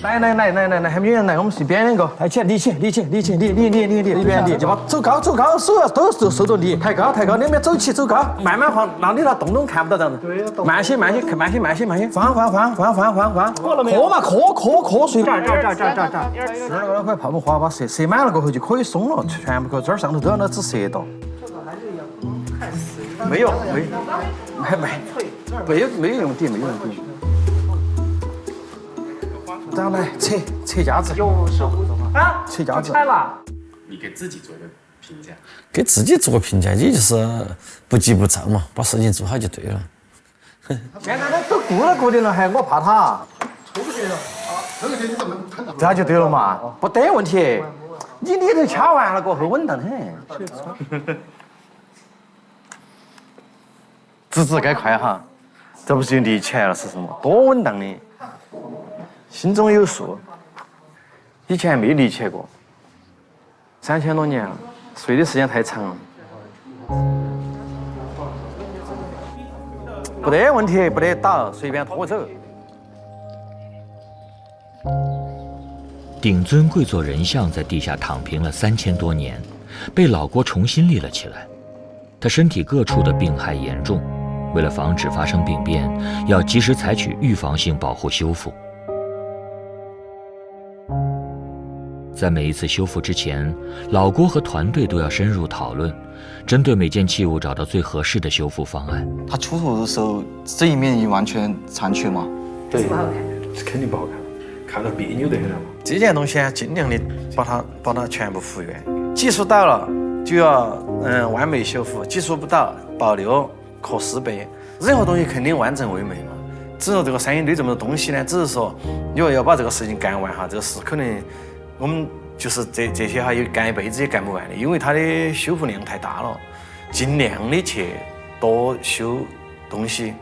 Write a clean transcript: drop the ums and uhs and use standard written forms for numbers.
来，還沒有人來，我們隨便兩個，抬起來，立起，一邊立，就把走高，手要都收到立，抬高，兩邊走起，走高，慢慢晃，讓你那洞看不到這樣子。對，慢些，放，過了沒有？磕，隨便。這儿那塊泡沫滑把塞滿了過後就可以鬆了，全部這兒上頭都要那只塞到。沒有用底。然後來扯架子，啊，扯架子。你給自己做一個評價。給自己做個評價，也就是不急不躁嘛，把事情做好就對了。現在他都過的了，還我怕他？抽不去了啊！这个你怎么看到？这就对了嘛，不得問題。你裡頭掐完了過後穩當很。指該快哈，這不是就立起來了是什麼？多穩當的。心中有數，以前還沒立起來過，3000多年了，睡的時間太長了，不得問題，不得倒，隨便拖走。鼎尊跪坐人像在地下躺平了3000多年，被老郭重新立了起来。他身體各處的病害嚴重，為了防止發生病變，要及時採取預防性保護修復。在每一次修復之前，老郭和團隊都要深入討論，針對每件器物找到最合適的修復方案。他出土的時候，這一面已經完全殘缺嗎？對，肯定不好看，看到彆扭得很了。這件東西啊，盡量的把它全部復原。技術到了就要完美修復，技術不到保留可識別。任何東西肯定完整為美嘛。只有這個三星堆這麼多東西呢，只是說你要把這個事情幹完哈，這個事可能。我們就是這些哈，有幹一輩子也幹不完的，因為它的修復量太大了，盡量的去多修東西。